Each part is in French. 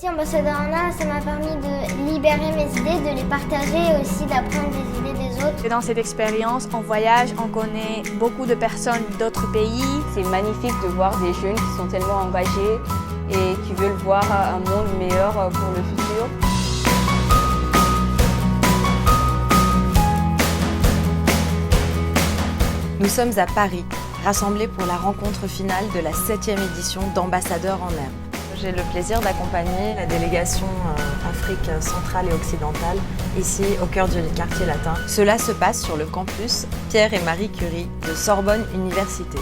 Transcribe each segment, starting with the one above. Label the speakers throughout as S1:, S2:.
S1: Si ambassadeur en art, ça m'a permis de libérer mes idées, de les partager et aussi d'apprendre des idées des autres.
S2: Et dans cette expérience, on voyage, on connaît beaucoup de personnes d'autres pays.
S3: C'est magnifique de voir des jeunes qui sont tellement engagés et qui veulent voir un monde meilleur pour le futur.
S4: Nous sommes à Paris, rassemblés pour la rencontre finale de la 7e édition d'Ambassadeurs en Herbe. J'ai le plaisir d'accompagner la délégation Afrique centrale et occidentale, ici au cœur du quartier latin. Cela se passe sur le campus Pierre et Marie Curie de Sorbonne Université.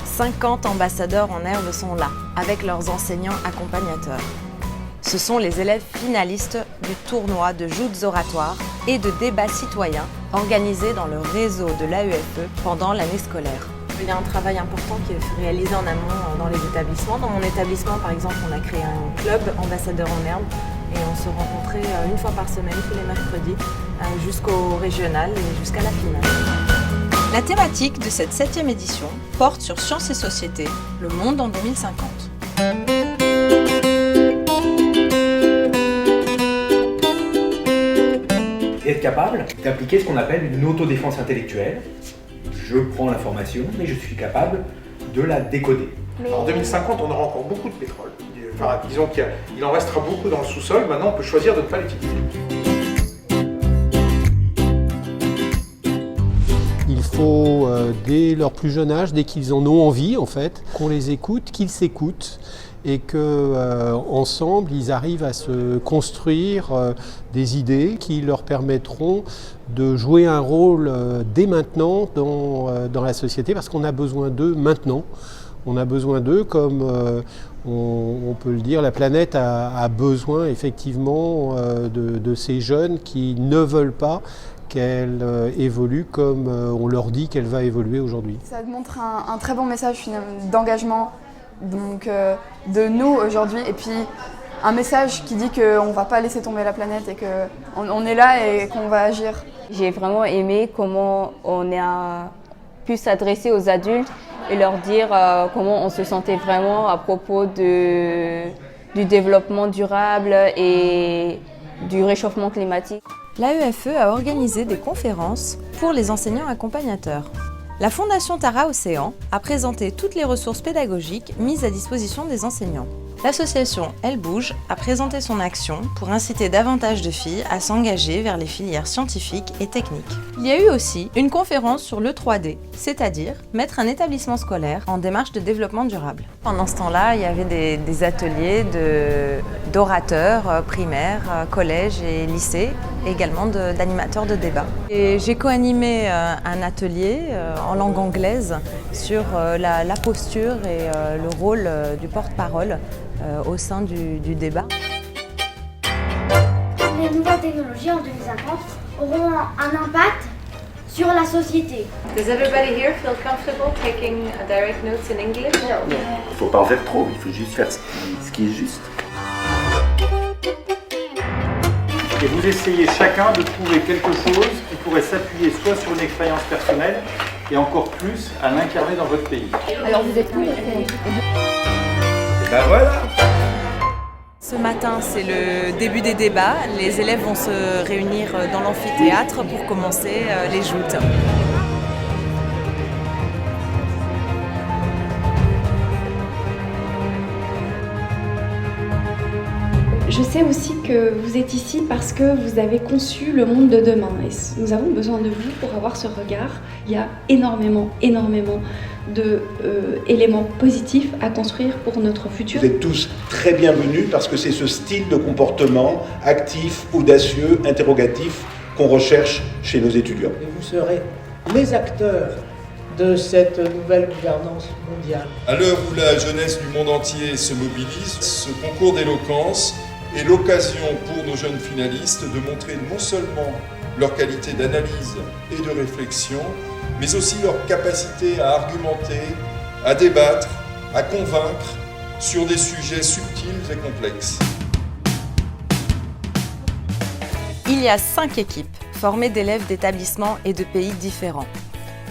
S4: 50 ambassadeurs en herbe sont là, avec leurs enseignants accompagnateurs. Ce sont les élèves finalistes du tournoi de joutes oratoires et de débats citoyens organisés dans le réseau de l'AEFE pendant l'année scolaire. Il y a un travail important qui est réalisé en amont dans les établissements. Dans mon établissement, par exemple, on a créé un club ambassadeurs en herbe et on se rencontrait une fois par semaine, tous les mercredis, jusqu'au régional et jusqu'à la finale. La thématique de cette 7e édition porte sur sciences et société, le monde en 2050.
S5: Être capable d'appliquer ce qu'on appelle une autodéfense intellectuelle. Je prends l'information, mais je suis capable de la décoder.
S6: En 2050, on aura encore beaucoup de pétrole. Enfin, disons qu'il en restera beaucoup dans le sous-sol. Maintenant, on peut choisir de ne pas l'utiliser.
S7: Il faut, dès leur plus jeune âge, dès qu'ils en ont envie, en fait, qu'on les écoute, qu'ils s'écoutent et qu'ensemble, ils arrivent à se construire des idées qui leur permettront de jouer un rôle dès maintenant dans la société, parce qu'on a besoin d'eux maintenant. On a besoin d'eux comme, on peut le dire, la planète a besoin effectivement de ces jeunes qui ne veulent pas qu'elle évolue comme on leur dit qu'elle va évoluer aujourd'hui.
S8: Ça montre un très bon message finalement d'engagement donc, de nous aujourd'hui, et puis un message qui dit qu'on ne va pas laisser tomber la planète et qu'on est là et qu'on va agir.
S3: J'ai vraiment aimé comment on a pu s'adresser aux adultes et leur dire comment on se sentait vraiment à propos du développement durable et du réchauffement climatique.
S4: L'AEFE a organisé des conférences pour les enseignants accompagnateurs. La Fondation Tara Océan a présenté toutes les ressources pédagogiques mises à disposition des enseignants. L'association Elle Bouge a présenté son action pour inciter davantage de filles à s'engager vers les filières scientifiques et techniques. Il y a eu aussi une conférence sur le 3D, c'est-à-dire mettre un établissement scolaire en démarche de développement durable. Pendant ce temps-là, il y avait des ateliers d'orateurs primaires, collèges et lycées, et également d'animateurs de débat. Et j'ai co-animé un atelier en langue anglaise sur la posture et le rôle du porte-parole au sein du débat.
S1: Les nouvelles technologies en 2050 auront un impact sur la société.
S9: Does everybody here feel comfortable taking direct notes in English?
S10: Non, il ne faut pas en faire trop, il faut juste faire ce qui est juste.
S6: Et vous essayez chacun de trouver quelque chose qui pourrait s'appuyer soit sur une expérience personnelle et encore plus à l'incarner dans votre pays.
S8: Alors vous êtes cool.
S5: Ben voilà.
S4: Ce matin, c'est le début des débats. Les élèves vont se réunir dans l'amphithéâtre pour commencer les joutes.
S11: Je sais aussi que vous êtes ici parce que vous avez conçu le monde de demain et nous avons besoin de vous pour avoir ce regard. Il y a énormément d'éléments positifs à construire pour notre futur.
S10: Vous êtes tous très bienvenus parce que c'est ce style de comportement actif, audacieux, interrogatif qu'on recherche chez nos étudiants.
S12: Et vous serez les acteurs de cette nouvelle gouvernance mondiale.
S13: À l'heure où la jeunesse du monde entier se mobilise, ce concours d'éloquence est l'occasion pour nos jeunes finalistes de montrer non seulement leur qualité d'analyse et de réflexion, mais aussi leur capacité à argumenter, à débattre, à convaincre sur des sujets subtils et complexes.
S4: Il y a 5 équipes formées d'élèves d'établissements et de pays différents.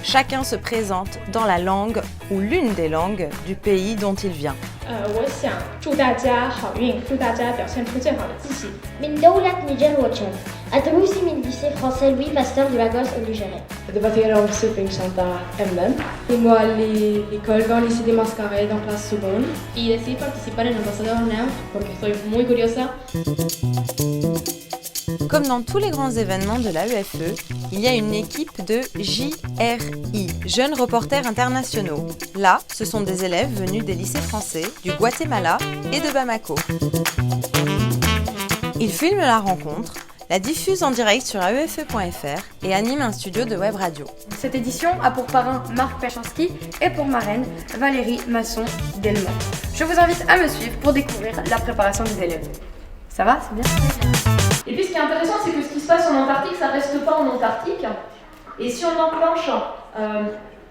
S4: Chacun se présente dans la langue ou l'une des langues du pays dont il vient.
S14: 我想祝大家好运，祝大家表现出最好的自己。
S1: من دولة نيجر وتشاد أدرسي من lycée français Louis Pasteur de Lagos au Nigeria.
S15: Debatteram sobre Santa ämnen. Vengo all'École Grand Lycée des Mascarets en classe seconde.
S16: Y decidí participar en Ambassador NEM porque estoy muy curiosa.
S4: Comme dans tous les grands événements de l'AEFE, il y a une équipe de JRI, Jeunes Reporters Internationaux. Là, ce sont des élèves venus des lycées français, du Guatemala et de Bamako. Ils filment la rencontre, la diffusent en direct sur aefe.fr et animent un studio de web radio.
S11: Cette édition a pour parrain Marc Pechanski et pour marraine Valérie Masson-Delmont. Je vous invite à me suivre pour découvrir la préparation des élèves. Ça va, c'est bien?
S17: Et puis ce qui est intéressant, c'est que ce qui se passe en Antarctique, ça ne reste pas en Antarctique. Et si on enclenche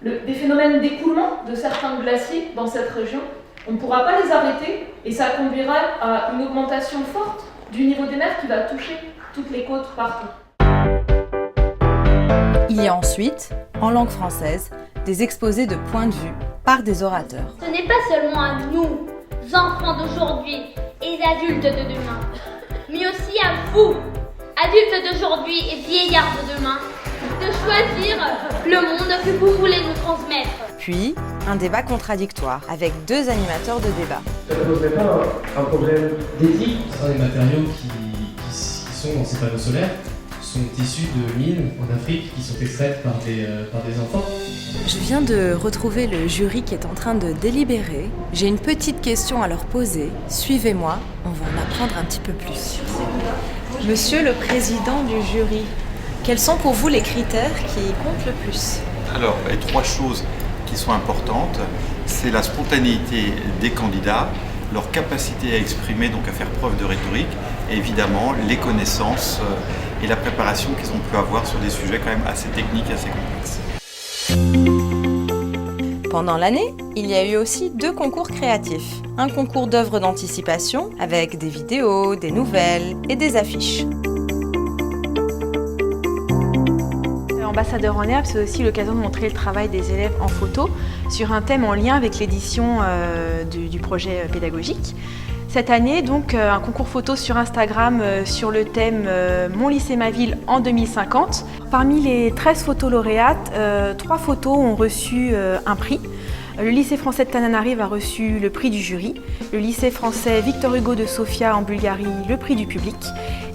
S17: des phénomènes d'écoulement de certains glaciers dans cette région, on ne pourra pas les arrêter et ça conduira à une augmentation forte du niveau des mers qui va toucher toutes les côtes partout.
S4: Il y a ensuite, en langue française, des exposés de points de vue par des orateurs.
S18: Ce n'est pas seulement à nous, enfants d'aujourd'hui et adultes de demain, mais aussi à vous, adultes d'aujourd'hui et vieillards de demain, de choisir le monde que vous voulez nous transmettre.
S4: Puis, un débat contradictoire avec deux animateurs de débat.
S19: Ça ne poserait pas un problème d'éthique?
S20: Les matériaux qui sont dans ces panneaux solaires sont issus de mines en Afrique qui sont extraites par des enfants.
S4: Je viens de retrouver le jury qui est en train de délibérer. J'ai une petite question à leur poser. Suivez-moi, on va en apprendre un petit peu plus. Monsieur le président du jury, quels sont pour vous les critères qui comptent le plus?
S21: Alors, les trois choses qui sont importantes, c'est la spontanéité des candidats, leur capacité à exprimer, donc à faire preuve de rhétorique, et évidemment les connaissances et la préparation qu'ils ont pu avoir sur des sujets quand même assez techniques et assez complexes.
S4: Pendant l'année, il y a eu aussi deux concours créatifs. Un concours d'œuvres d'anticipation avec des vidéos, des nouvelles et des affiches.
S2: Ambassadeur en herbe, c'est aussi l'occasion de montrer le travail des élèves en photo sur un thème en lien avec l'édition du projet pédagogique. Cette année, donc, un concours photo sur Instagram sur le thème Mon lycée, ma ville en 2050. Parmi les 13 photos lauréates, 3 photos ont reçu un prix. Le lycée français de Tananarive a reçu le prix du jury, le lycée français Victor Hugo de Sofia en Bulgarie le prix du public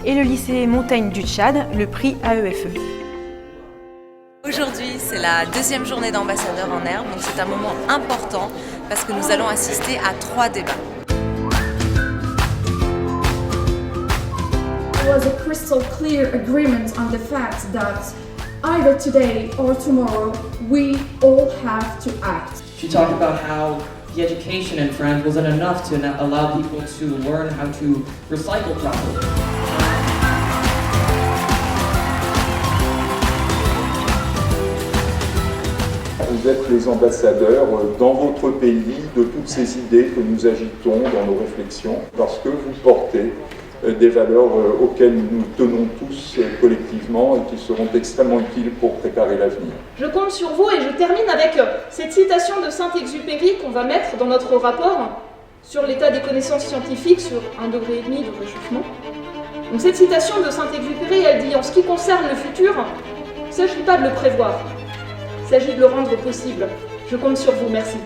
S2: et le lycée Montaigne du Tchad le prix AEFE.
S4: Aujourd'hui, c'est la deuxième journée d'ambassadeurs en herbe, donc c'est un moment important parce que nous allons assister à 3 débats.
S22: There was a crystal clear agreement on the fact that either today or tomorrow we all have to act.
S23: She talked about how the education in France wasn't enough to allow people to learn how to recycle properly.
S10: Vous êtes les ambassadeurs dans votre pays de toutes ces idées que nous agitons dans nos réflexions, parce que vous portez des valeurs auxquelles nous tenons tous collectivement et qui seront extrêmement utiles pour préparer l'avenir.
S17: Je compte sur vous et je termine avec cette citation de Saint-Exupéry qu'on va mettre dans notre rapport sur l'état des connaissances scientifiques sur 1,5 degré de réchauffement. Donc cette citation de Saint-Exupéry, elle dit « En ce qui concerne le futur, il ne s'agit pas de le prévoir, il s'agit de le rendre possible. Je compte sur vous, merci. »